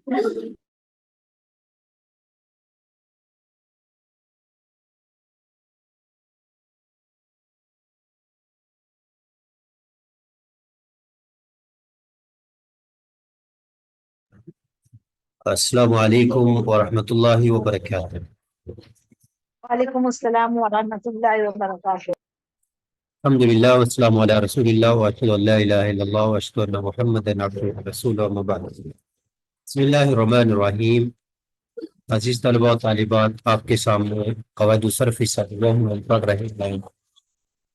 السلام علیکم ورحمۃ اللہ وبرکاتہ۔ وعلیکم السلام ورحمۃ اللہ وبرکاتہ۔ الحمد للہ والسلام علی رسول اللہ واشہد ان لا الہ الا اللہ واشہد ان محمد عبدہ ورسولہ اما بعد۔ بسم اللہ الرحمن الرحیم۔ عزیز طلبہ و طالبات، آپ کے سامنے قواعد صرف ہم پڑھ رہے ہیں۔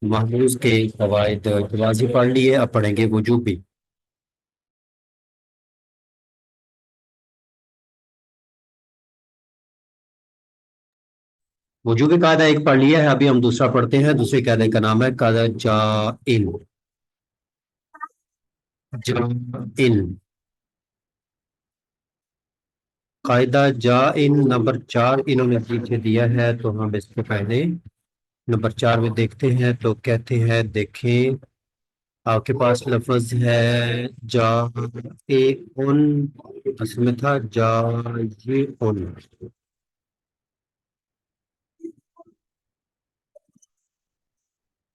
محفوظ کے قواعد واضح پڑھ لیے، اب پڑھیں گے وجوب بھی۔ وجوب قاعدہ ایک پڑھ لیا ہے، ابھی ہم دوسرا پڑھتے ہیں۔ دوسرے قاعدے کا نام ہے قاعدہ جائن۔ جائن قاعدہ جائن نمبر 4 انہوں نے پیچھے دیا ہے، تو ہم اس کو پہلے نمبر 4 میں دیکھتے ہیں۔ تو کہتے ہیں، دیکھیں آپ کے پاس لفظ ہے جائن، اصل میں تھا جائن۔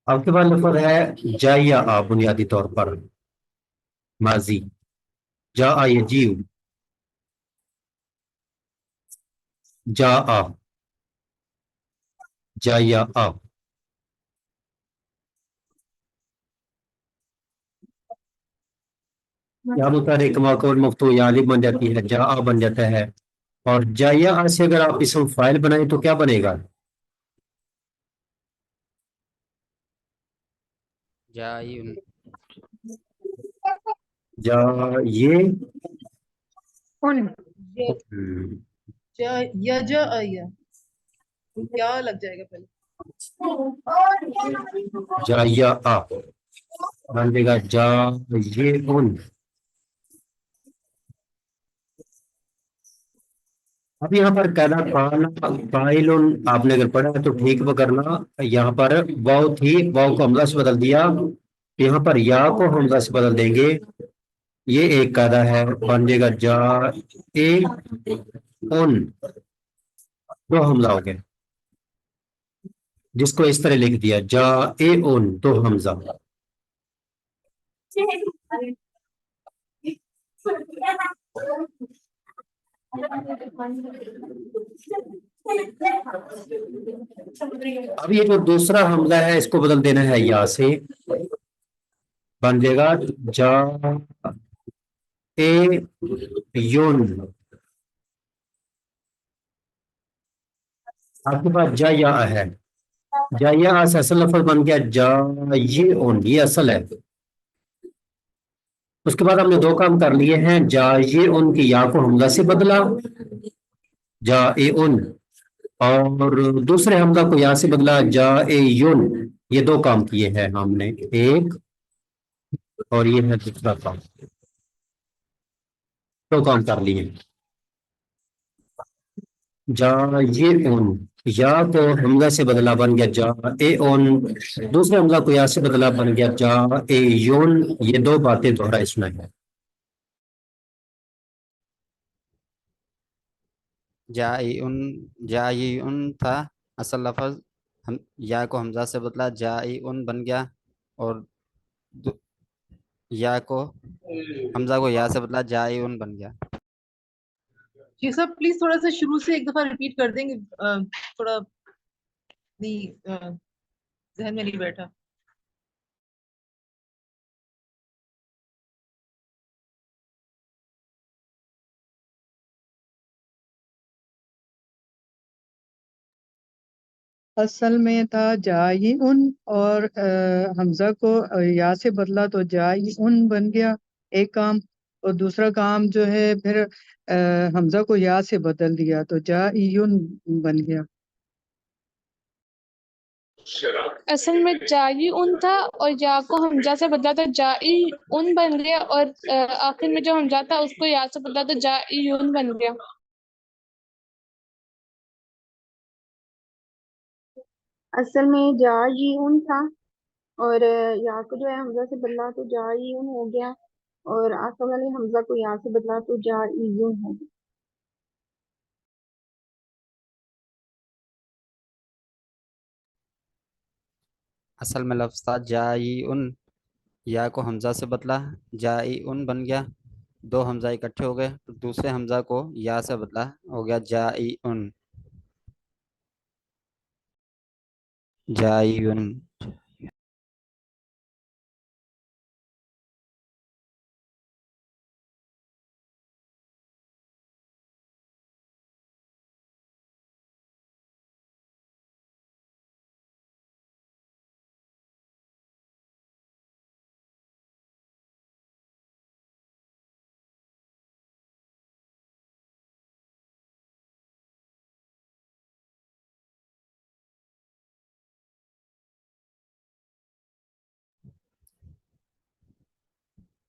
آپ کے پاس لفظ ہے جایا، بنیادی طور پر ماضی جا یجیو، جا جایا یا متحرک معقول مفتوح یا الف بن جاتی ہے، جا بن جاتا ہے۔ اور جایا سے اگر آپ اسم فاعل بنائیں تو کیا بنے گا؟ جائن جا یہ ان یا جا آیا کیا لگ جائے گا پہلے؟ جایا بن جائے گا جا یہ ان۔ اب یہاں پر قاعدہ فاعل آپ نے اگر پڑھا ہے تو ٹھیک کرنا، یہاں پر واو تھی، واو کو حمزہ سے بدل دیا، یہاں پر یا کو حمزہ سے بدل دیں گے۔ یہ ایک قاعدہ ہے، بن جائے گا جا ان، دو حمزہ ہو گئے، جس کو اس طرح لکھ دیا جا ان دو حمزہ۔ اب یہ جو دوسرا حمزہ ہے اس کو بدل دینا ہے یا سے، بن جائے گا جا یون۔ آپ کے پاس جا یا ہے، جا یا سے اصل لفظ بن گیا جا یہ اصل ہے۔ اس کے بعد ہم نے دو کام کر لیے ہیں، جا ان کی یا کو حمزہ سے بدلا جا ان، اور دوسرے حمزہ کو یا سے بدلا جا یون۔ یہ دو کام کیے ہیں ہم نے، ایک اور یہ ہے دوسرا کام، دو کام کر لیے۔ جا ان، یا کو حمزہ سے بدلا بن گیا جا ان، دوسرے حمزہ کو یا سے بدلا بن گیا جا یون۔ یہ دو باتیں دوہرا اس میں ہے۔ جائن تھا اصل لفظ، ہم یا کو حمزہ سے بدلا جائن بن گیا، اور یا کو حمزہ کو یا سے بدلا جائن بن گیا۔ جی سب پلیز تھوڑا سا شروع سے ایک دفعہ ریپیٹ کر دیں گے، تھوڑا ذہن میں نہیں بیٹھا۔ اصل میں تھا جائن، اور حمزہ کو یا سے بدلا تو جائن بن گیا ایک کام، اور دوسرا کام جو ہے پھر حمزہ کو یا سے بدل دیا تو جائن بن گیا۔ اصل میں جائی ان تھا اور یا کو حمزہ سے بدلا تو جائی ان بن گیا، اور آخر میں جو حمزہ تھا اس کو یا سے بدلا تو جائی ان بن گیا۔ اصل میں جائن تھا اور یا کو جو ہے حمزہ سے بدلا تو جائن ہو گیا، اور آخر والے حمزہ کو یا سے بدلا تو جائیون ہو گیا. اصل میں لفظ تھا جائی ان، یا کو حمزہ سے بدلا جائی ان بن گیا، دو حمزہ اکٹھے ہو گئے تو دوسرے حمزہ کو یا سے بدلا ہو گیا جائی ان. جائی ان.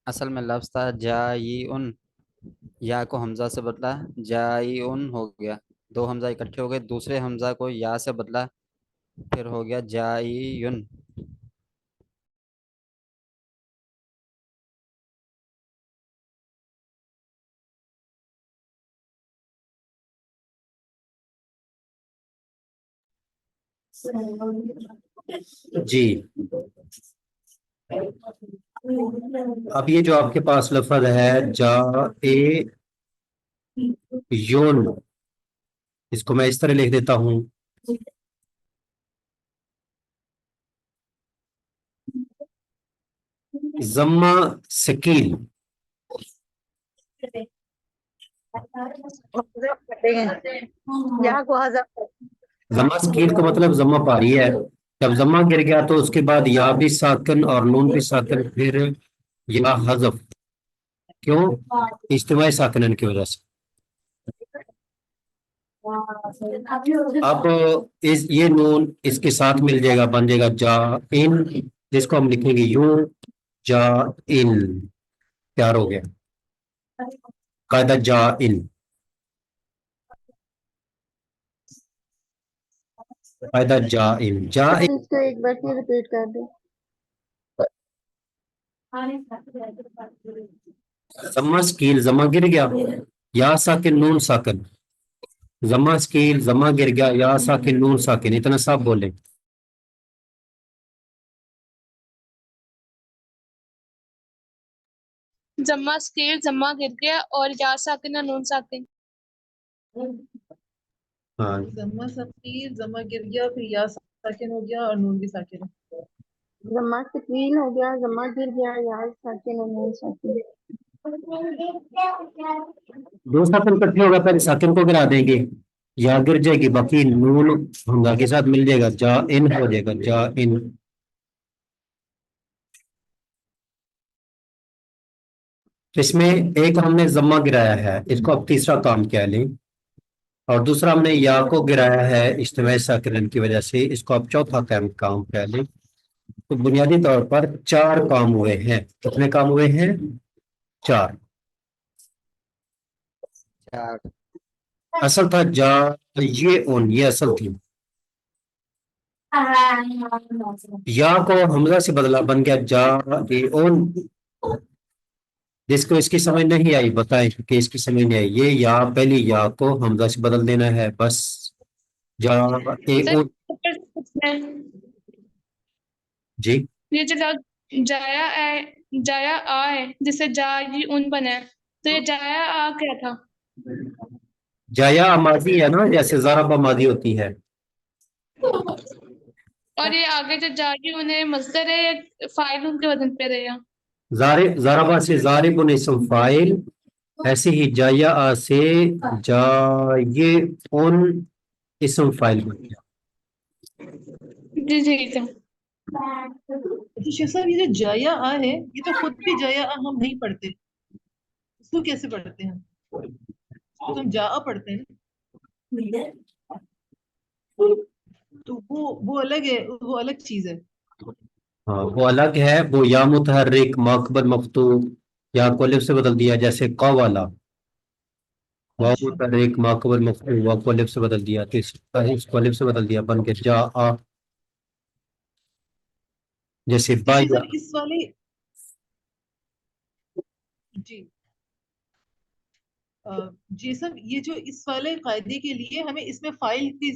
اصل میں لفظ تھا جائی ان، یا کو حمزہ سے بدلا جائی ان ہو گیا، دو حمزہ اکٹھے ہو گئے دوسرے حمزہ کو یا سے بدلا پھر ہو گیا جائیون. جی اب یہ جو آپ کے پاس لفظ ہے جا اے یون، اس کو میں اس طرح لکھ دیتا ہوں ضمہ سکیل. یا کو حذف ضمہ سکیل کا مطلب ضمہ پاری ہے. جب ضمہ گر گیا تو اس کے بعد یا بھی ساکن اور نون بھی ساکن، پھر یا حذف. کیوں؟ اجتماعی ساکنن کی وجہ سے. اب یہ نون اس کے ساتھ مل جائے گا، بن جائے گا جا ان، جس کو ہم لکھیں گے یوں جا ان. پیار ہو گیا قاعدہ جا ان. قاعدہ جا ان. جا ان اس کو ایک بار پھر ریپیٹ کر دیں. ضمہ سکیل ضمہ گر گیا، یا ساکن نون ساکن. ضمہ سکیل ضمہ گر گیا، یا ساکن نون ساکن. اتنا صاف بولیں. ضمہ سکیل ضمہ گر گیا اور یا ساکن اور نون ساکن. ہاں ضمہ ثقیل ضمہ گر گیا پھر یا ساکن ہو گیا اور نون بھی ساکن ہے. ضمہ تکمیل ہو گیا، ضمہ گر گیا، یا ساکن اور نون ساکن. دو ساکن کٹھے ہوگا، پہلے ساکن کو گرا دیں گے، یا گر جائے گی، باقی نون حمزہ کے ساتھ مل جائے گا، جا ان ہو جائے گا جا ان. اس میں ایک ہم نے ضمہ گرایا ہے، اس کو اب تیسرا کام کیا لیں، اور دوسرا ہم نے یا کو گرایا ہے اجتماعی ساکنن کی وجہ سے، اس کو اب چوتھا کام کیا لیں. تو بنیادی طور پر چار کام ہوئے ہیں. کتنے کام ہوئے ہیں؟ چار. اصل تھا جا یہ اون، یہ اصل تھی. یا کو حمزہ سے بدلا بن گیا جا یہ اون. جس کو اس کی سمجھ نہیں آئی بتائیں کہ اس کی سمجھ نہیں آئی. یہ یا پہلی یا کو حمزہ سے بدل دینا ہے بس. جا اے اون. جی یہ جو لفظ جایا آ ہے جس سے جا یہ ان بنا ہے، تو یہ جایا آ کیا تھا؟ جایا ماضی ہے نا، جیسے ضربہ ماضی ہوتی ہے. اور یہ آگے جو جا یہ انہیں مصدر ہے یا فاعل ان کے وزن پہ رہے گا؟ ضربہ سے ضارب اسم فاعل، ایسے ہی جایا آ سے جائے ان اسم فاعل بن گیا. جی ٹھیک ہے. اچھا شیخ صاحب یہ جو جایا آ ہے یہ تو خود بھی جایا آ ہم نہیں پڑھتے، اس کو کیسے پڑھتے ہیں؟ اس کو ہم جا آ پڑھتے ہیں نا، تو وہ الگ ہے، وہ الگ چیز ہے. ہاں وہ الگ ہے. وہ یا متحرک ماقبل مفتوح یا کو الف سے بدل دیا، جیسے قوالا. واو اچھا متحرک ماقبل مفتوح واو کو الف سے بدل دیا، تو اس کو الف سے بدل دیا بن کے جا آ. جیسے با جی یا سر اس والے جی جی سر، یہ جو اس والے قاعدے کے لیے ہمیں اس میں فائل کی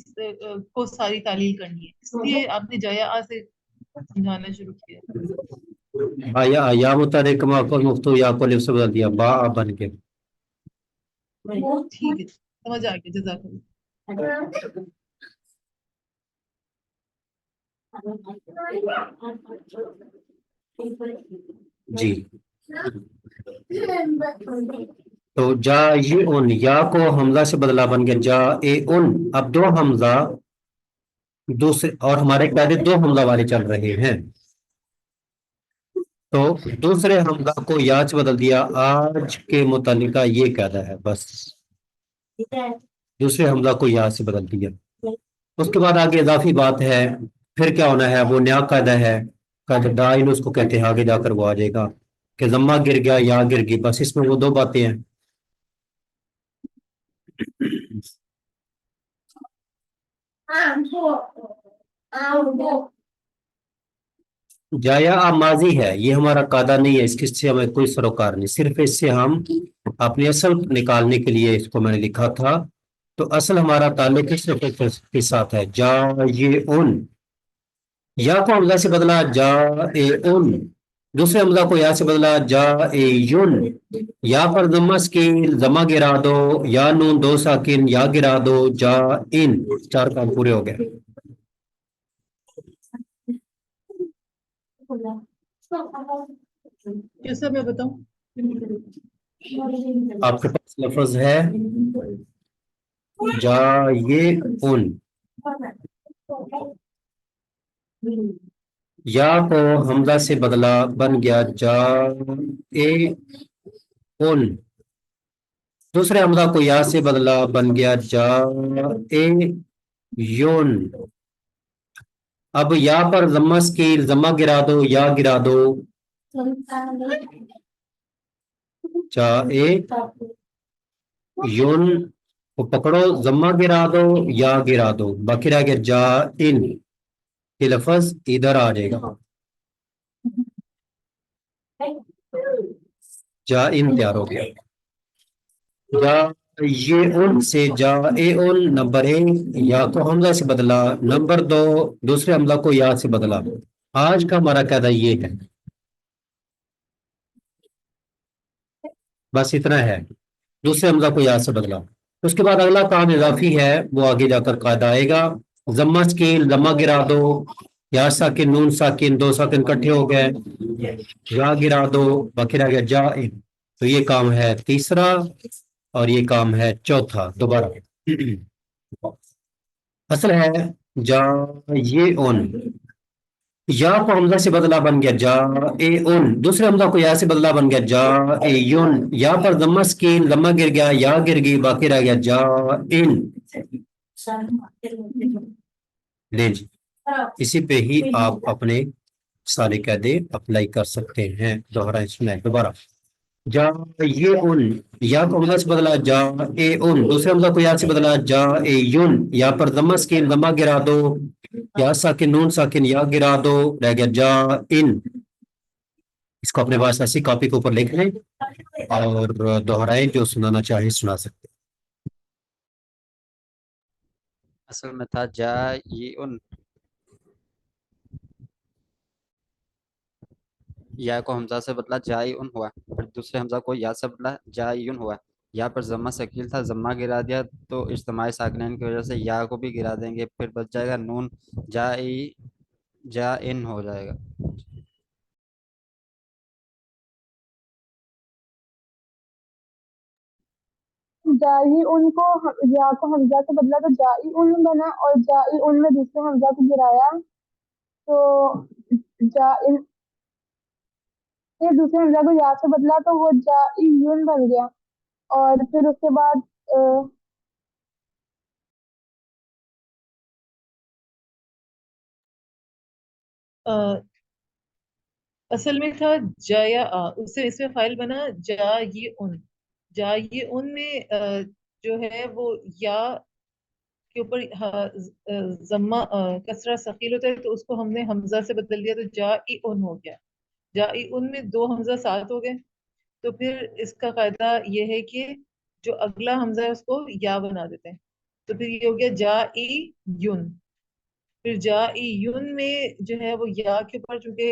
کو ساری تعلیل کرنی ہے، اس لیے آپ نے جایا سے سمجھانا شروع کیا۔ یا متحرک ما کو مفتو یا کو لفظ سے بدل دیا با بن کے. ٹھیک ہے، سمجھ آ گیا، جزاک اللہ۔ جی تو جا یہ ان یا کو حمزہ سے بدلا بن گیا جا اے ان. اب دو حمزہ دوسرے اور ہمارے قاعدے دو حمزہ والے چل رہے ہیں، تو دوسرے حمزہ کو یا سے بدل دیا. آج کے متعلقہ یہ قاعدہ ہے، بس دوسرے حمزہ کو یا سے بدل دیا. اس کے بعد آگے اضافی بات ہے، پھر کیا ہونا ہے، وہ نیا قاعدہ ہے، قاعدہ دائن اس کو کہتے ہیں، آگے جا کر وہ آ جائے گا کہ ضمہ گر گیا یا گر گئی، بس اس میں وہ دو باتیں ہیں. جایا ماضی ہے، یہ ہمارا قاعدہ نہیں ہے، اس کی سے ہمیں کوئی سروکار نہیں، صرف اس سے ہم اپنی اصل نکالنے کے لیے اس کو میں نے لکھا تھا. تو اصل ہمارا تعلق اس کے ساتھ ہے، جا یہ ان. یا کو حمزہ سے بدلا جا اے ان، دوسرے حمزہ کو یا سے بدلا جا اے یون. یا پر ضمہ سکین ضمہ گرا دو، یا نون دو ساکن یا گرا دو جا ان. چار کام پورے ہو گئے. کیسا میں بتاؤں؟ آپ کے پاس لفظ ہے جا یہ ان، یا کو حمزہ سے بدلا بن گیا جا اے ان، دوسرے حمزہ کو یا سے بدلا بن گیا جا اے یون. اب یا پر ضمہ سکیل ضمہ گرا دو یا گرا دو جا اے یون کو پکڑو، ضمہ گرا دو یا گرا دو، باقی رہ گیا جا ان. یہ لفظ ادھر آ جائے گا، جا ان تیار ہو گیا. جا یہ ان سے جا اے ان نمبر 1 یا کو حمزہ سے بدلا، نمبر 2 دوسرے حمزہ کو یا سے بدلا. آج کا ہمارا قاعدہ یہ ہے، بس اتنا ہے، دوسرے حمزہ کو یا سے بدلا. اس کے بعد اگلا کام اضافی ہے، وہ آگے جا کر قاعدہ آئے گا. ضمہ سکین ضمہ گرا دو، یا ساکن نون ساکن دو ساکن کٹھے ہو گئے یا گرا دو، باقی رہ گیا جا ان. تو یہ کام ہے تیسرا اور یہ کام ہے چوتھا. دوبارہ اصل ہے جا یہ ان، یا کو حمزہ سے بدلا بن گیا جا اے ان، دوسرے حمزہ کو یا سے بدلا بن گیا جا اے یون. یا پر ضمہ سکین ضمہ گر گیا یا گر گئی، باقی رہ گیا جا ان. لے جی، اسی پہ ہی آپ اپنے سارے قاعدے اپلائی کر سکتے ہیں. دوہرائیں سنیں دوبارہ. جا یہ ان، یا کو حمزہ سے بدلا جا اے ان، دوسرے حمزہ کو یا سے بدلا جا اے یون. یا پر ضمہ سکین ضمہ گرا دو، یا ساکن نون ساکن یا گرا دو، رہ گیا جا ان. اس کو اپنے پاس ایسی کاپی کے اوپر لکھ لیں اور دوہرائیں، جو سنانا چاہے سنا سکتے. اصل میں تھا جا یہ ان، یا کو حمزہ سے بدلا جائی ان ہوا، پھر دوسرے حمزہ کو یا سے بدلا جائیون ہوا. یا پر ضمہ ثقیل تھا ضمہ گرا دیا، تو اجتماعی ساکنین کی وجہ سے یا کو بھی گرا دیں گے، پھر بچ جائے گا نون جائی جا ان ہو جائے گا. جائی ان کو یا کو حمزہ سے بدلا تو جائی ان بنا، اور جائی ان میں دوسرے حمزہ کو گرایا تو جائی، پھر دوسرے حمزہ کو یا سے بدلا تو وہ جائی یون بن گیا. اور پھر اس کے بعد اصل میں تھا جایا اسے اس میں فائل بنا جا یہ ان. جا یہ ان میں جو ہے وہ یا کے اوپر ضمہ کسرہ ثقیل ہوتا ہے، تو اس کو ہم نے حمزہ سے بدل دیا تو جا ای ان ہو گیا. جا ای ان میں دو حمزہ ساتھ ہو گئے، تو پھر اس کا قاعدہ یہ ہے کہ جو اگلا حمزہ ہے اس کو یا بنا دیتے ہیں. تو پھر یہ ہو گیا جائیون. پھر جائیون میں جو ہے وہ یا کے اوپر چونکہ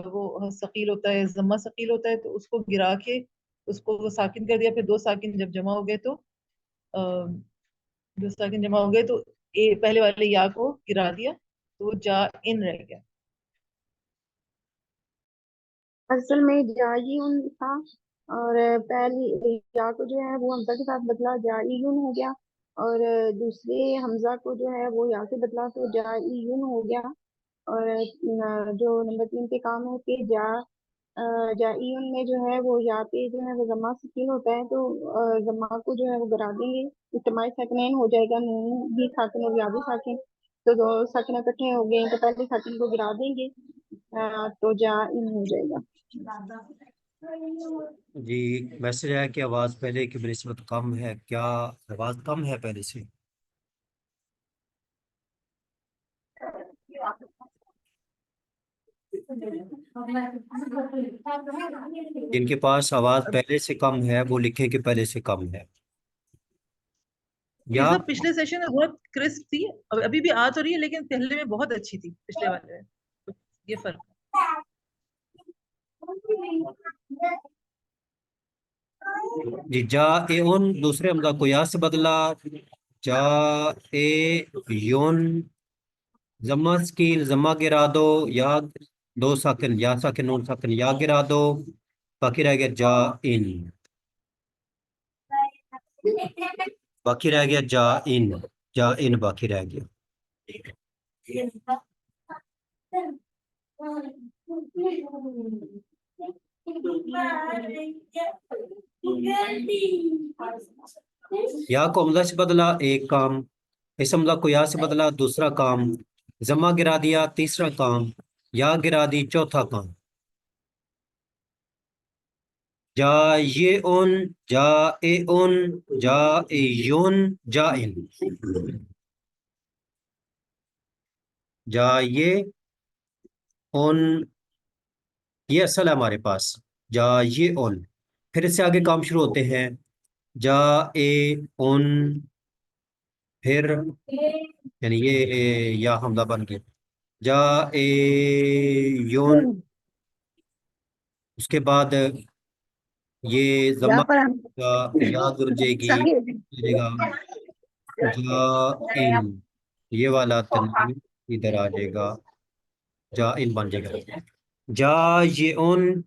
وہ ثقیل ہوتا ہے، ضمہ ثقیل ہوتا ہے، تو اس کو گرا کے اس کو ساکن کر دیا. پھر دو ساکن جب جمع ہو گئے تو دو ساکن جمع ہو گئے تو پہلے والے یا کو گرا دیا تو وہ جا ان رہ گیا. اصل میں جائیون تھا اور پہلی یا کو جو ہے وہ حمزہ کے ساتھ بدلا جائیون ہو گیا، اور دوسرے حمزہ کو جو ہے وہ یا سے بدلا تو جائیون ہو گیا. اور جو نمبر 3 پہ کام ہے کہ جائیون میں جو ہے وہ یا پہ جو ہے وہ ضمہ سکین ہوتا ہے، تو ضمہ کو جو ہے وہ گرا دیں گے، اجتماعی ساکنین ہو جائے گا، نون بھی ساکن اور یا بھی ساکن، تو دو ساکن اکٹھے ہو گئے تو پہلے ساکن کو گرا دیں گے تو جائن ہو جائے گا. جی میسج ہے کہ آواز پہلے کی بنسبت کم ہے، کیا آواز کم ہے پہلے سے؟ جن کے پاس آواز پہلے سے کم ہے وہ لکھیں کہ پہلے سے کم ہے. یا یہ پچھلے سیشن میں بہت کرسپ تھی، ابھی بھی آ تو رہی ہے لیکن پہلے میں بہت اچھی تھی پچھلے والے میں. یہ فرق ہے. جی جا اے ان دوسرے حمزہ کو یا سے بدلا جا اے یون، ضمہ سکیل ضمہ گرا دو، یا دو ساکن یا ساکن نون ساکن یا گرا دو، باقی رہ گیا جا ان، باقی رہ گیا جا ان، جا ان باقی رہ گیا. یا کو حمزہ سے بدلا ایک کام، اس حمزہ کو یا سے بدلا دوسرا کام، ضمہ گرا دیا تیسرا کام، یا گرا دی چوتھا کام. جا یہ ان، جا اے ان، جا اے یون، جا ان، جا یہ ان، یہ اصل ہے ہمارے پاس جا یہ ان. پھر اس سے آگے کام شروع ہوتے ہیں جا اے ان، پھر یعنی یہ یا حمزہ بن گیا جا اے یون، اس کے بعد یہ ضمہ یا درجے گی جائے گا جا ان، یہ والا تنوین ادھر آ جائے گا جا ان بن جائے گا. جا یہ ان،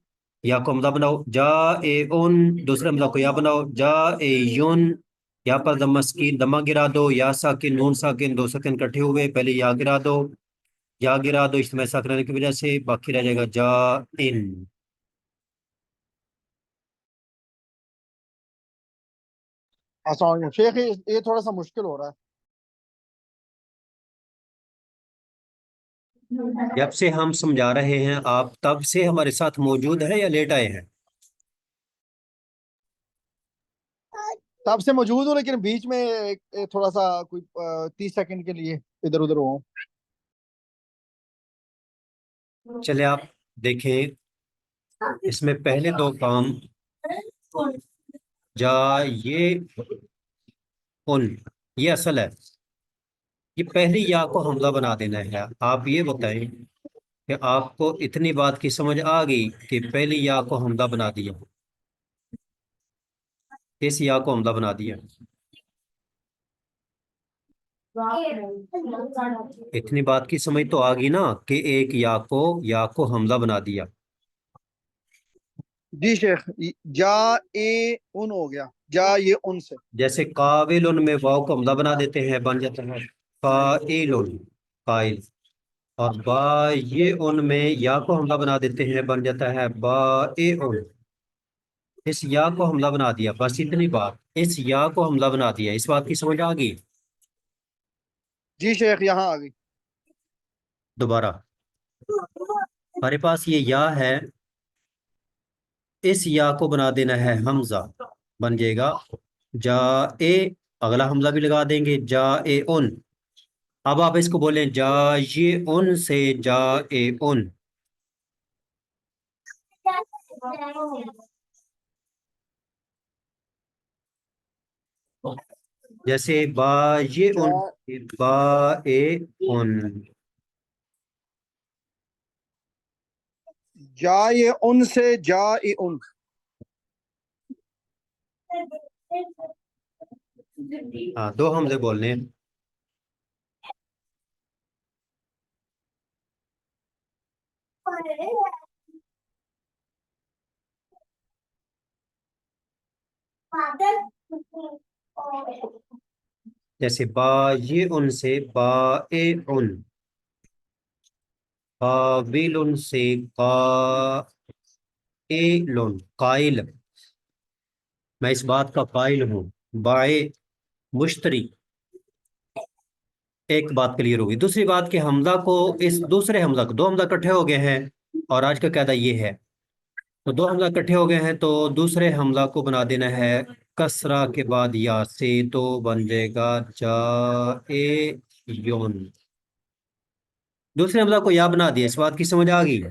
یا کو حمزہ بناؤ جا اے ان، دوسرے حمزہ کو یا بناؤ جا اے یون، یا پر ضمہ سکین ضمہ گرا دو، یا ساکن نون ساکن دو ساکن کٹھے ہوئے پہلے یا گرا دو، یا گرا دو اجتماعی ساکن رہنے کی وجہ سے باقی رہ جائے گا جا ان. السلام علیکم شیخ، یہ تھوڑا سا مشکل ہو رہا ہے. جب سے ہم سمجھا رہے ہیں آپ تب سے ہمارے ساتھ موجود ہیں یا لیٹ آئے ہیں؟ تب سے موجود ہوں لیکن بیچ میں تھوڑا سا کوئی 30 سیکنڈ کے لیے ادھر ادھر ہوں. چلے آپ دیکھیں اس میں پہلے دو کام جا یہ ان، یہ اصل ہے، یہ پہلی یا کو حمزہ بنا دینا ہے. آپ یہ بتائیں کہ آپ کو اتنی بات کی سمجھ آ گئی کہ پہلی یا کو حمزہ بنا دیا، اس یا کو حمزہ بنا دیا، اتنی بات کی سمجھ تو آ گئی نا کہ ایک یا کو حمزہ بنا دیا. جی شیخ، جا اے ان ہو گیا جا یہ ان سے. جیسے قابل میں واو کو حمزہ بنا دیتے ہیں بن جاتا ہے قائل، قائل، اور با یہ ان میں یا کو حمزہ بنا دیتے ہیں بن جاتا ہے بائع. اس یا کو حمزہ بنا دیا، بس اتنی بات، اس یا کو حمزہ بنا دیا. اس بات کی سمجھ آ گئی؟ جی شیخ یہاں آ گئی. دوبارہ ہمارے پاس یہ یا ہے، اس یا کو بنا دینا ہے حمزہ، بن جائے گا جا اے، اگلا حمزہ بھی لگا دیں گے جا اے ان. اب آپ اس کو بولیں جا یہ ان سے جا اے ان. جیسے باجئن، بائعن، جائے ان سے جائے ان، ہاں دو حمزے بولنے ہیں۔ جیسے باجئن سے بائعن، قابل سے قائل، قائل، میں اس بات کا قائل ہوں، بائع مشتری، ایک بات کلیئر ہوگی۔ دوسری بات کہ حمزہ کو اس دوسرے حمزہ کو، دو حمزہ اکٹھے ہو گئے ہیں اور آج کا قاعدہ یہ ہے، تو دو حمزہ اکٹھے ہو گئے ہیں تو دوسرے حمزہ کو بنا دینا ہے کسرہ کے بعد یا سے، تو بن جائے گا جائعن۔ دوسرے حمزہ کو یا بنا دیا، اس بات کی سمجھ آ گئی؟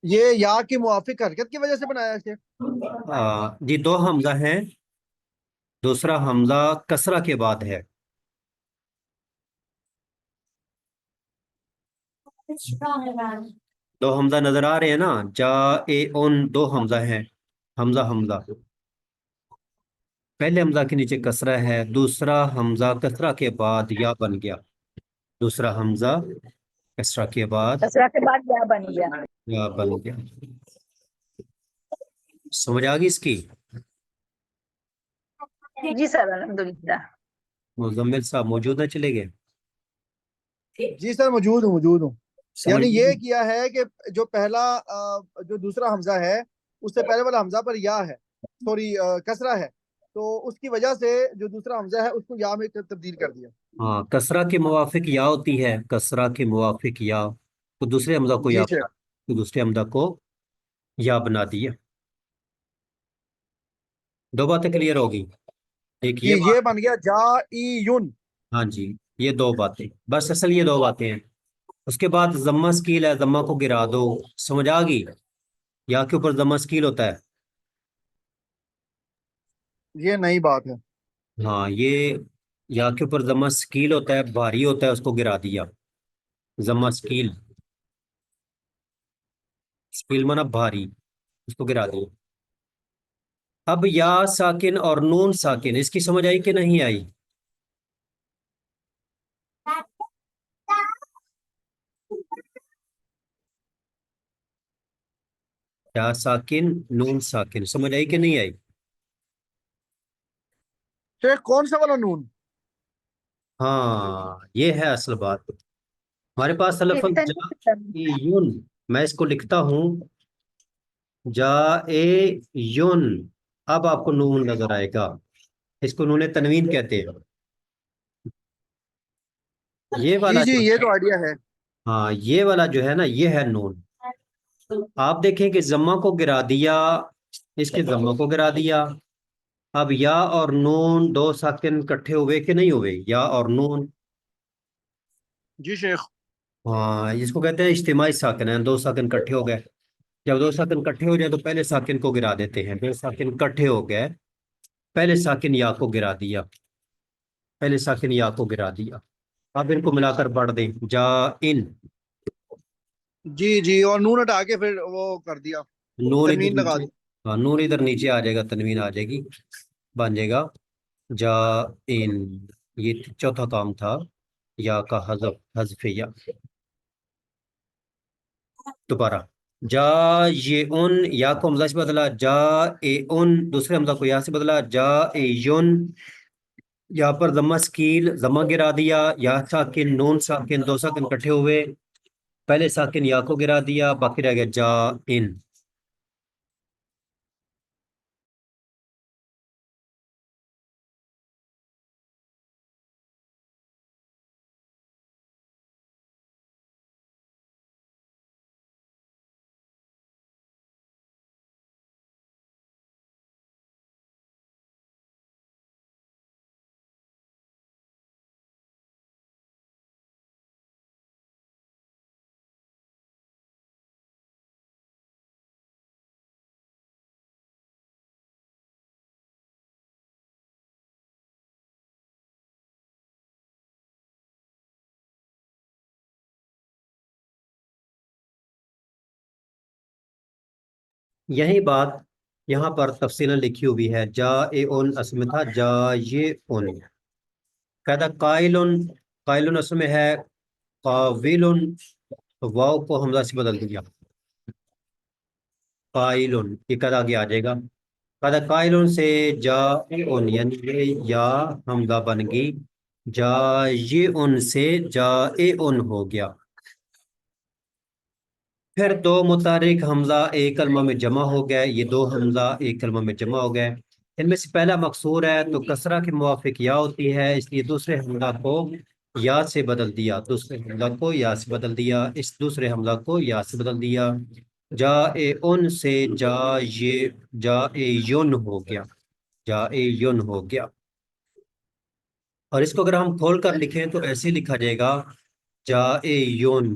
یہ یا کی موافق حرکت کی وجہ سے بنایا ہے؟ جی دو حمزہ ہیں، دوسرا حمزہ کسرہ کے بعد ہے۔ دو حمزہ نظر آ رہے ہیں نا، جائعن دو حمزہ ہیں، حمزہ حمزہ، پہلے حمزہ کے نیچے کسرہ ہے، دوسرا حمزہ کسرہ کے بعد یا بن گیا، دوسرا حمزہ کسرہ کے بعد کسرہ کے بعد یا بن گیا۔ یا بن گیا۔ سمجھ آ گئی اس کی؟ جی سر الحمدللہ۔ مزمل صاحب موجود ہے، چلے گئے؟ جی سر موجود ہوں موجود ہوں۔ سمجھ یعنی یہ کیا ہے کہ جو پہلا جو دوسرا حمزہ ہے اس سے پہلے والا حمزہ پر یا ہے، سوری کسرہ ہے، تو اس کی وجہ سے جو دوسرا حمزہ ہے اس کو یا میں تبدیل کر دیا۔ ہاں کسرہ کے موافق یا ہوتی ہے، کسرہ کے موافق یا، تو دوسرے حمزہ کو جی یا شیخ، بنا، تو دوسرے حمزہ کو یا بنا دیا۔ دو باتیں کلیئر ہوگی، ایک جی یہ یہ بات، بن گیا جائعن۔ ہاں جی یہ دو باتیں، بس اصل یہ دو باتیں ہیں۔ اس کے بعد ضمہ سکیل ہے، ضمہ کو گرا دو، سمجھ آ گئی؟ یا کے اوپر ضمہ سکیل ہوتا ہے، یہ نئی بات ہے۔ ہاں یہ یا کے اوپر ضمہ سکیل ہوتا ہے، بھاری ہوتا ہے، اس کو گرا دیا، ضمہ سکیل، سکیل مانا بھاری، اس کو گرا دیا۔ اب یا ساکن اور نون ساکن، اس کی سمجھ آئی کہ نہیں آئی؟ یا ساکن نون ساکن، سمجھ آئی کہ نہیں آئی؟ شیخ کون سا والا نون؟ ہاں یہ ہے اصل بات۔ ہمارے پاس لفظ جائعن، میں اس کو لکھتا ہوں جائعن، اب آپ کو نون نظر آئے گا، اس کو نون تنوین کہتے ہیں۔ یہ جی والا جی جو یہ ہے، تو آئیڈیا ہے۔ ہاں یہ والا جو ہے نا، یہ ہے نون۔ آپ دیکھیں کہ ضمہ کو گرا دیا، اس کے ضمہ کو گرا دیا، اب یا اور نون دو ساکن اکٹھے ہوئے کہ نہیں ہوئے، یا اور نون، جی شیخ۔ ہاں اس کو کہتے ہیں اجتماعی ساکن ہیں، دو ساکن اکٹھے ہو گئے۔ جب دو ساکن اکٹھے ہو جائے تو پہلے ساکن کو گرا دیتے ہیں، دو ساکن اکٹھے ہو گئے، پہلے ساکن یا کو گرا دیا، پہلے ساکن یا کو گرا دیا۔ اب ان کو ملا کر پڑھ دیں، جا ان، جی جی اور نون ہٹا کے پھر وہ کر دیا، نون ادھر تنوین لگا نیچے، دی۔ ہاں نون ادھر نیچے آ جائے گا، تنوین آ جائے گی، بن جائے گا جا ان۔ یہ چوتھا کام تھا یا کا حذف، حذف یا۔ دوبارہ جا یہ ان، یا کو حمزہ سے بدلا جا اے ان، دوسرے حمزہ کو یا سے بدلا جا اے یون، یہاں پر ضمہ سکیل، ضمہ گرا دیا، یا ساکن نون ساکن دو ساکن اکٹھے ہوئے، پہلے ساکن یا کو گرا دیا، باقی رہ گیا جا ان۔ یہی بات یہاں پر تفصیل لکھی ہوئی ہے، جا اے ان اصل میں تھا جا یہ ان، کہتا قائل اصل میں ہے قاویل، تو واو کو حمزہ سے بدل دیا قائل، یہ کہتا آگے آ جائے گا، کہتا قائل سے جا ان، یعنی یہ یا حمزہ بن گئی، جا یہ ان سے جا اے ان ہو گیا۔ پھر دو متحرک حمزہ ایک کلمہ میں جمع ہو گئے، یہ دو حمزہ ایک کلمہ میں جمع ہو گئے، ان میں سے پہلا مکسور ہے تو کسرہ کے موافق یا ہوتی ہے، اس لیے دوسرے حمزہ کو یا سے بدل دیا، دوسرے حمزہ کو یا سے بدل دیا، اس دوسرے حمزہ کو یا سے بدل دیا، جا اے ان سے جا اے یون ہو گیا، جا اے یون ہو گیا۔ اور اس کو اگر ہم کھول کر لکھیں تو ایسے لکھا جائے گا جا اے یون،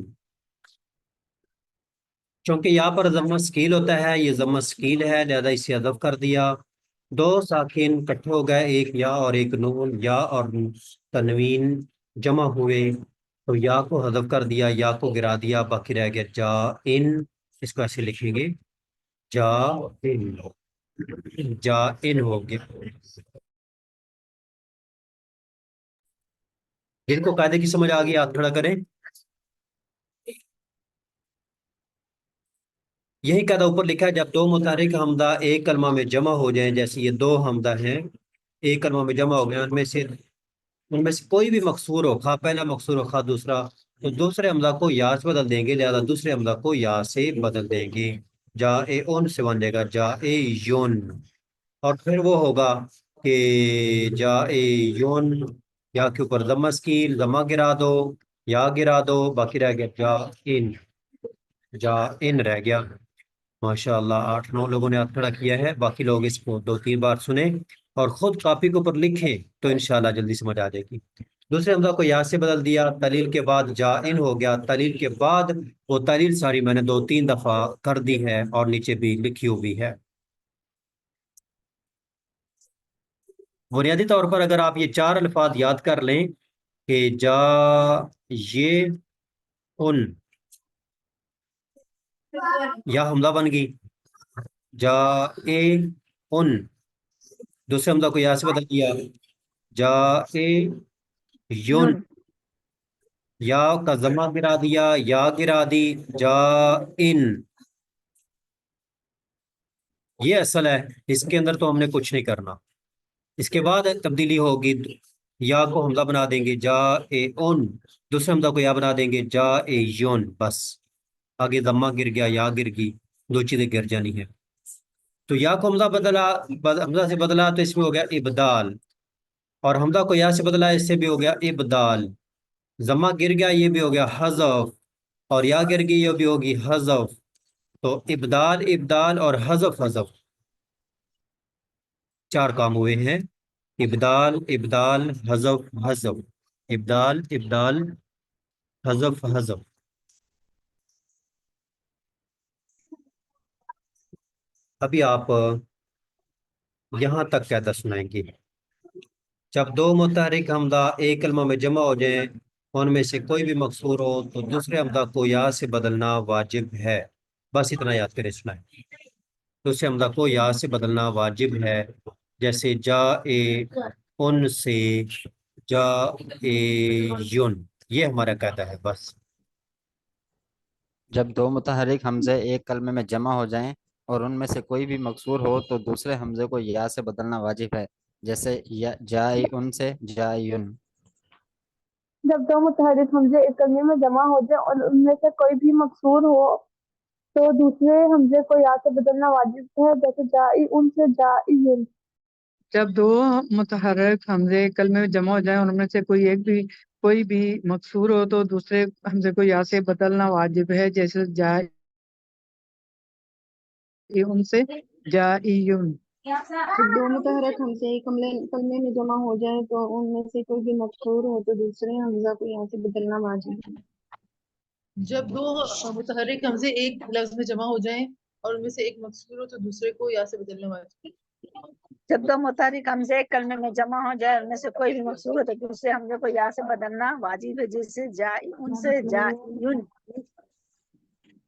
چونکہ یہاں پر ضمہ ثقیل ہوتا ہے، یہ ضمہ ثقیل ہے لہذا اسے حذف کر دیا، دو ساکن اکٹھے ہو گئے، ایک یا اور ایک نون، یا اور تنوین جمع ہوئے تو یا کو حذف کر دیا، یا کو گرا دیا، باقی رہ گیا جا ان، اس کو ایسے لکھیں گے جا ان، جا ان ہو گیا۔ جن کو قاعدے کی سمجھ آ گئی ہاتھ کھڑا کریں۔ یہی قاعدہ اوپر لکھا ہے، جب دو متحرک حمزہ ایک کلمہ میں جمع ہو جائیں، جیسے یہ دو حمزہ ہیں ایک کلمہ میں جمع ہو گئے، ان میں سے کوئی بھی مکسور ہو، خواہ پہلا مکسور ہو خواہ دوسرا، تو دوسرے حمزہ کو یا سے بدل دیں گے، لہذا دوسرے حمزہ کو یا سے بدل دیں گے، جا اے اون سے بن جائے گا جا اے یون، اور پھر وہ ہوگا کہ جا اے یون، یا کے اوپر ضمہ ثقیل، ضمہ گرا دو، یا گرا دو، باقی رہ گیا جا ان رہ گیا۔ ماشاء اللہ 8-9 لوگوں نے ہاتھ کھڑا کیا ہے، باقی لوگ اس کو 2-3 بار سنیں اور خود کاپی کے اوپر لکھیں تو انشاءاللہ جلدی سمجھ آ جائے گی۔ دوسرے حمزہ کو یا سے بدل دیا، تلیل کے بعد جا ان ہو گیا، تلیل کے بعد وہ تلیل ساری میں نے 2-3 دفعہ کر دی ہے اور نیچے بھی لکھی ہوئی ہے۔ بنیادی طور پر اگر آپ یہ 4 الفاظ یاد کر لیں کہ جا یہ ان، یا حمزہ بن گئی، جا اے ان، دوسرے حمزہ کو یا سے بدل دیا، جا اے یون، یا کا ضمہ گرا دیا، یا گرا دی، جا ان، یہ اصل ہے، اس کے اندر تو ہم نے کچھ نہیں کرنا۔ اس کے بعد تبدیلی ہوگی، یا کو حمزہ بنا دیں گے جا اے اون، دوسرے حمزہ کو یا بنا دیں گے جا اے یون، بس آگے ضمہ گر گیا، یا گر گئی، دو چیزیں گر جانی ہیں۔ تو یا کو حمزہ حمزہ سے بدلا تو اس میں ہو گیا ابدال، اور حمزہ کو یا سے بدلا اس سے بھی ہو گیا ابدال، ضمہ گر گیا یہ بھی ہو گیا حذف، اور یا گر گئی یہ بھی ہوگی حذف، تو ابدال اور حذف 4 کام ہوئے ہیں، ابدال حذف ابدال حذف۔ ابھی آپ یہاں تک قاعدہ سنائیں گے، جب دو متحرک حمزہ ایک کلمہ میں جمع ہو جائیں، ان میں سے کوئی بھی مکسور ہو تو دوسرے حمزہ کو یا سے بدلنا واجب ہے، بس اتنا یاد کرے سنائیں، دوسرے حمزہ کو یا سے بدلنا واجب ہے، جیسے جا اے ان سے جا اے یون، یہ ہمارا قاعدہ ہے بس۔ جب دو متحرک حمزے ایک کلمے میں جمع ہو جائیں اور ان میں سے کوئی بھی مکسور ہو تو دوسرے حمزے کو یا سے بدلنا واجب ہے، جیسے جائی ان سے جائیون۔ جب دو متحرک حمزے ایک کلمے میں جمع ہو جائیں اور ان میں سے کوئی بھی مکسور ہو تو دوسرے حمزے کو یا سے بدلنا واجب ہے، جیسے جائی ان سے جائیون۔ جب دو متحرک حمزے کلمے میں جمع ہو جائیں اور ان میں سے کوئی بھی مکسور ہو تو دوسرے حمزے کو یا سے بدلنا واجب ہے، جیسے جائے ان سے جائیون۔ جب دو متحرک حمزے ایک کلمے میں جمع ہو جائیں تو ان میں سے کوئی بھی مکسور ہو تو دوسرے حمزہ کو یہاں سے بدلنا واجب ہے۔ جب دو متحرک حمزے ایک لفظ میں جمع ہو جائیں اور ان میں سے ایک مکسور ہو تو دوسرے کو یا سے بدلنا واجب ہے۔ جب دو متحرک حمزے ایک کلمے میں جمع ہو جائے ان میں سے کوئی بھی مکسور ہو تو دوسرے حمزے کو یا سے بدلنا واجب ہے، جیسے جائی ان سے جائیون۔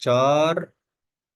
4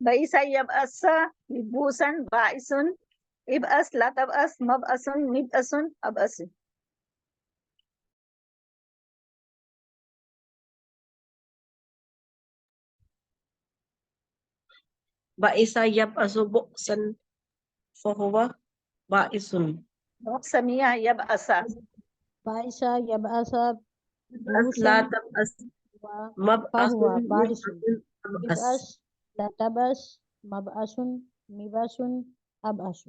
بئس يبأس بوسا بائس ابأس لا تبأس مبأس مبأس أبأس. بائس يبأس بؤسا فهو بائس. سميع يبأس بائس يبأس بأس لا بوسا تبأس مبأس فهو بائس. أبأس. ابأس لا تبأس مبأس مبأس أبأس.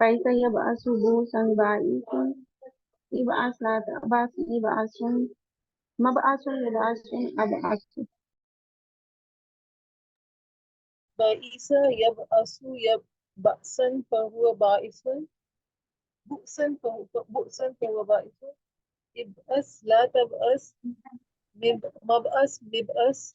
بئس يبأس بوسا بائس ابأس لا تبأس مبأس مبأس مبأس أبأس. بائس يبأس بأسا فهو بائس بؤسا فهو بائس ابأس لا تبأس مبأس مبأس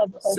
أبأس.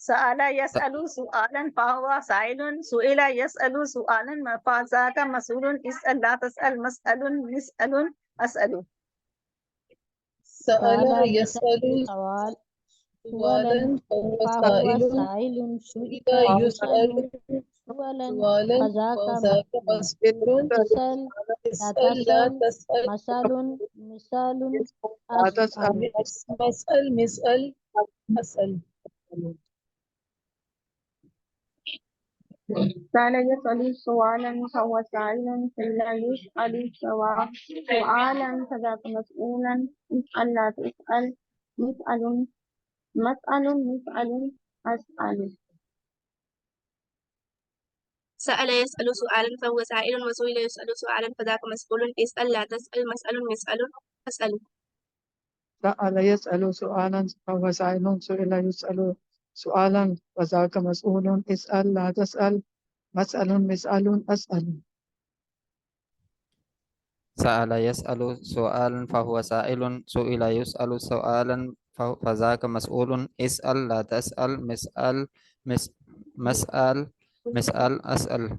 سأل يسأل سؤالا فهو سائل سئل يسأل سؤالا فذاك مسؤول اسأل لا تسأل مسأل مسأل أسأل. سأل سأل يسأل سؤال سؤالا فهو فهو سائل سائل سئل سئل يسأل سؤالا سؤالا فذاك فذاك مسؤول اسأل لا اسأل لا تسأل تسأل مسأل مثال لا تسأل أسأل. مسأل مسأل أسأل. سأل يسأل سؤالا فهو سائل سئل يسأل سؤالا فذاك مسؤولا اسأل لا تسأل مسأل مسأل مسأل أسأل. سأل يسأل سؤالا فهو سائل وسئل يسأل سؤالا فذاك مسؤول اسأل لا تسأل مسأل مسأل أسأل. سأل يسأل سؤالا فهو سائل سئل يسأل سؤالا وذاك مسؤول اسأل لا تسأل مسأل مسأل أسأل. سأل يسأل سؤالا فهو سائل سئل يسأل سؤالا فذاك مسؤول اسأل لا تسأل مسأل مسأل أسأل.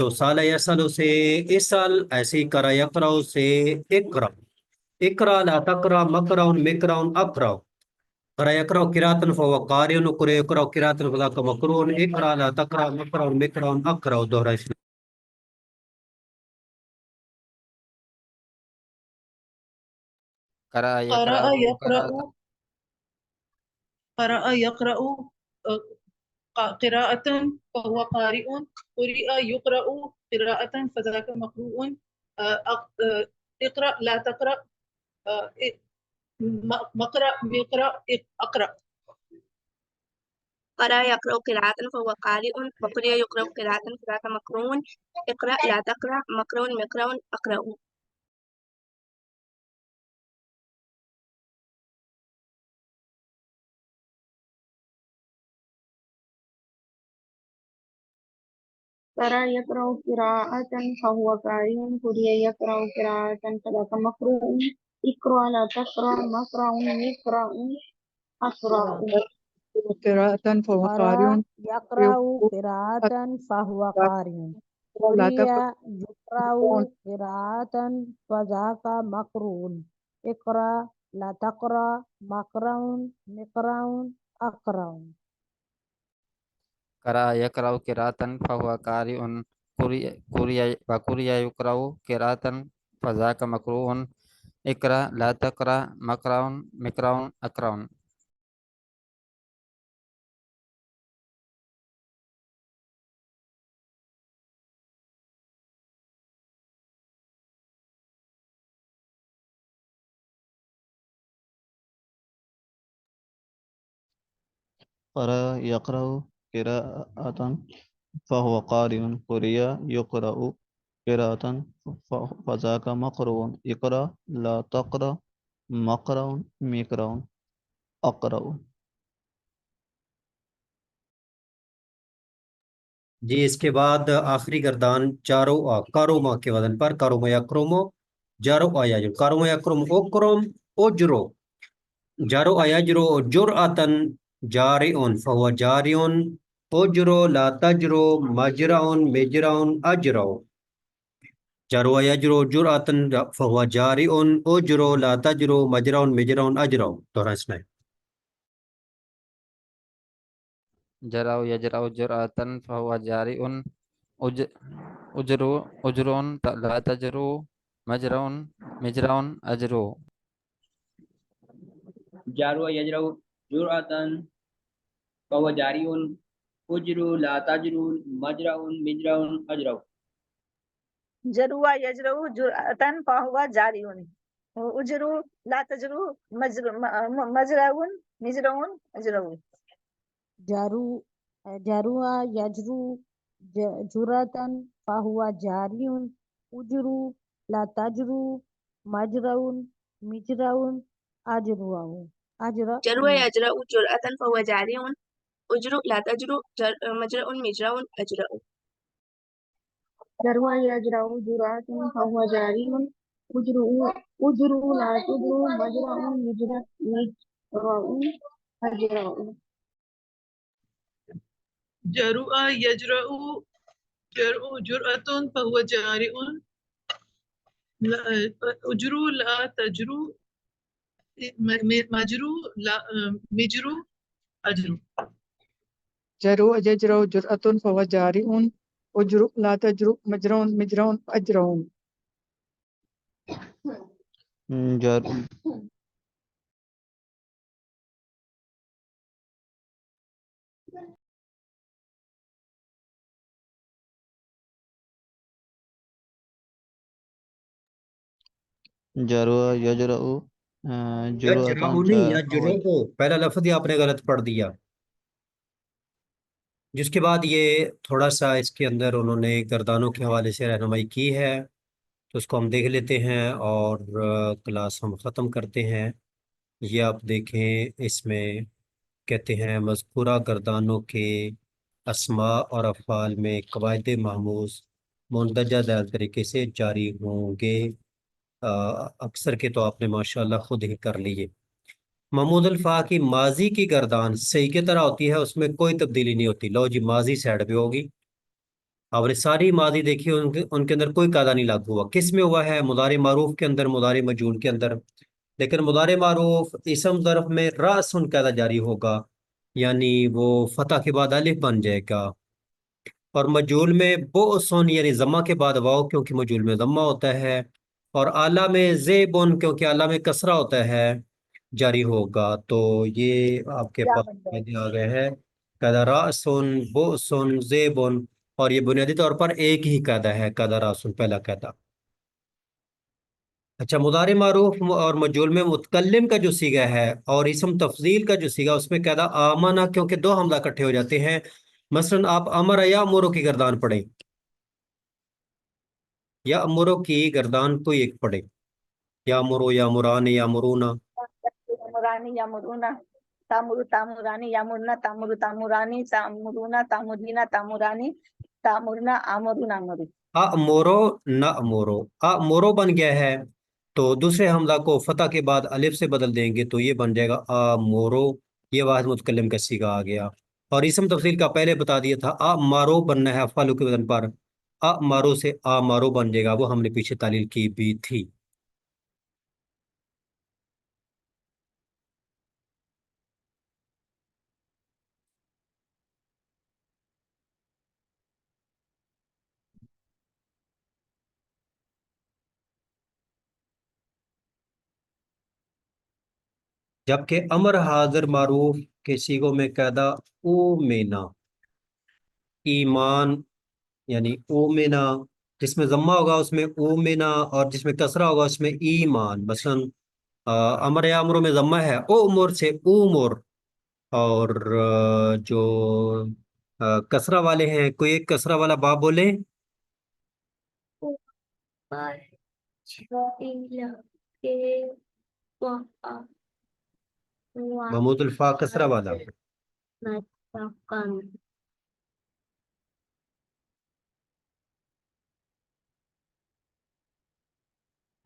تو سال یسالو سے اسال، ایسے ہی کرا یقراؤ سے اقرا، اقرا لا تقرا مقراؤن مقراؤن اقراؤ، قرأ يقرأ قراءة فهو قارئ وقرأ يقرأ قراءة فذاك مقرون، اقرأ لا تقرأ مقرأ مقرأ أقرأ دوہرا اسم. قرأ قرأ يقرأ يقرأ قراءة. قرأ يقرأ قراءة فهو قارئ، قرئ يقرأ قراءة فذاك مقروء، اقرأ لا تقرأ مقرأ مقرأ أقرأ. قرأ يقرأ قراءة فهو قارئ وقرئ يقرأ قراءة فذاك مقرون، اقرأ لا تقرأ مقرأ مقرأ أقرأ. قرأ يقرأ قراءة فهو قارئ، قرئ يقرأ قراءة فذاك مقروء، اقرأ لا تقرأ مقرأ مقرأ أقرأ. قراءة فهو قارئ قرأ يقرأ قراءة فهو قارئ، لا قرئ تقرأ يقرأ قراءة فذاك مقرون، اقرأ لا تقرأ مقرأ مقرأ أقرأ. قرأ يقرأ قراءة فهو قارئ، وقرئ يقرأ قراءة فذاك مقروء، اقرأ لا تقرأ مقرأ مقرأ أقرأ. قرأ يقرأ قراءة فهو قارئ، قرئ يقرأ قراءة فذاك مقروء، اقرأ لا تقرأ مقرأ مقرأ أقرأ. جی اس کے بعد آخری گردان چارو کاروما کے وزن پر، کاروما یا کرومو جارو آیا جو کاروما یا کروم اوکروم اوجرو، جارو آیا جرو جرعتن جارئون فهو جارئون، اوجرو لا تجرو مجرعون مجرعون اجرو، جارو آیا جرو جرعتن فهو جارئون، اوجرو لا تجرو مجرعون مجرعون اجرو دوہرا اسم ہے. جرأ يجرأ جرأة فهو جارئ، أجر لا تجر مجرى مجرى أجر. جارو يجرو جرأة فهو جاري، أجر لا تجر مجرى مجرى أجر. جروا يجرؤ جرأة فهو جاري، اجرو لا تجرو مجرؤ مجرؤ اجرؤ. جروا يجرو جرة فهو جاري، أجر لا تجرو مجرى مجرى أجر. جروا يجرأ جرأة فهو جاري، أجر لا تجر مجرأ مجرأ أجرأ. جروا يجرأ جرأة فهو جاري، أجر لا تجر مجرى مجرى أجرأ. جرؤ يجرأ جرأة فهو جارئ، أجر لا تجر مجرو لا مجرو أجر. جرو يجرو جرأة فهو جارئ، أجر لا تجرؤ مجرى مجرى أجرى. جرو یجرؤ جرأتن یجرؤ نہیں یجرؤ، پہلا لفظ ہی آپ نے غلط پڑھ دیا. جس کے بعد یہ تھوڑا سا اس کے اندر انہوں نے گردانوں کے حوالے سے رہنمائی کی ہے، تو اس کو ہم دیکھ لیتے ہیں اور کلاس ہم ختم کرتے ہیں. یہ آپ دیکھیں، اس میں کہتے ہیں مذکورہ گردانوں کے اسماء اور افعال میں قواعد محموز مندرجہ ذیل طریقے سے جاری ہوں گے. اکثر کے تو آپ نے ماشاءاللہ خود ہی کر لیے. محمود الفا کی ماضی کی گردان صحیح کی طرح ہوتی ہے، اس میں کوئی تبدیلی نہیں ہوتی. لو جی ماضی سائڈ پہ ہوگی، آپ نے ساری ماضی دیکھی، ان کے اندر کوئی قاعدہ نہیں لاگو ہوا. کس میں ہوا ہے؟ مضارع معروف کے اندر، مضارع مجہول کے اندر. لیکن مضارع معروف اسم ظرف میں راس قاعدہ جاری ہوگا، یعنی وہ فتح کے بعد الف بن جائے گا. اور مجہول میں بؤسن یعنی ضمہ کے بعد واو، کیونکہ مجہول میں ضمہ ہوتا ہے. اور اعلیٰ میں زیبن کیونکہ اعلیٰ میں کسرہ ہوتا ہے، جاری ہوگا. تو یہ آپ کے پاس قاعدے آ گئے ہیں. قاعدہ راسن، بؤسن، زیبن. اور یہ بنیادی طور پر ایک ہی قاعدہ ہے، قاعدہ راسن پہلا قاعدہ. اچھا، مضارع معروف اور مجہول میں متکلم کا جو صیغہ ہے اور اسم تفضیل کا جو صیغہ، اس میں قاعدہ آمنا، کیونکہ دو حمزہ اکٹھے ہو جاتے ہیں. مثلا آپ امر یا امرو کی گردان پڑھیں، یا امرو کی گردان کوئی ایک پڑھیں، یا امرو، یا مران، یا مرونا. یامرانی یامرونا، تامرو تامرانی، یامرنا تامرو تامرانی، تامرونا تامرینا تامرانی، تامرنا آمرون آمرو. امورو نہ امورو، امورو بن گیا ہے، تو دوسرے حمزہ کو فتح کے بعد الف سے بدل دیں گے تو یہ بن جائے گا امورو. یہ واحد متکلم کا صیغہ آ گیا. اور اسم تفصیل کا پہلے بتا دیا تھا، مارو بننا ہے افعال کے وزن پر. مارو سے مارو بن جائے گا، وہ ہم نے پیچھے تعلیل کی بھی تھی. جبکہ امر حاضر معروف کے صیغوں میں قاعدہ اومینا، ایمان، یعنی اومینا. جس میں ضمہ ہوگا اس میں اومینا، اور جس میں کسرہ ہوگا اس میں ایمان. مثلا امر یا امروں میں ضمہ ہے، او امور سے اومر. اور جو کسرہ والے ہیں، کوئی ایک کسرہ والا باب بولے. محمود الفا کسرہ والا.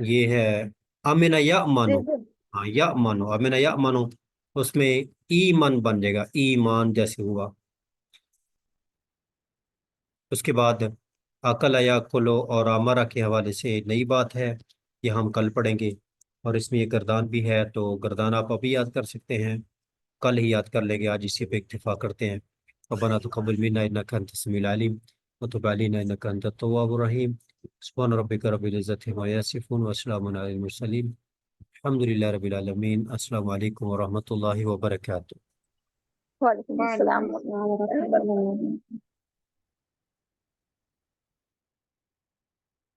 یہ ہے امن یا مانو. ہاں، یا مانو، امن یا مانو، اس میں ایمان بن جائے گا، ایمان جیسے ہوا. اس کے بعد عقل یا کلو اور امرا کے حوالے سے نئی بات ہے، یہ ہم کل پڑھیں گے. اور اس میں یہ گردان بھی ہے، تو گردان آپ ابھی یاد کر سکتے ہیں، کل ہی یاد کر لیں گے، آج اسی پہ اکتفا کرتے ہیں. ربنا تقبل منا انک انت السمیع العلیم وتب علینا انک انت التواب الرحیم. سبحان ربک رب العزت عما یصفون وسلام علی المرسلین، الحمد للہ رب العالمین. السلام علیکم ورحمۃ اللہ وبرکاتہ. وعلیکم السلام ورحمۃ اللہ وبرکاتہ.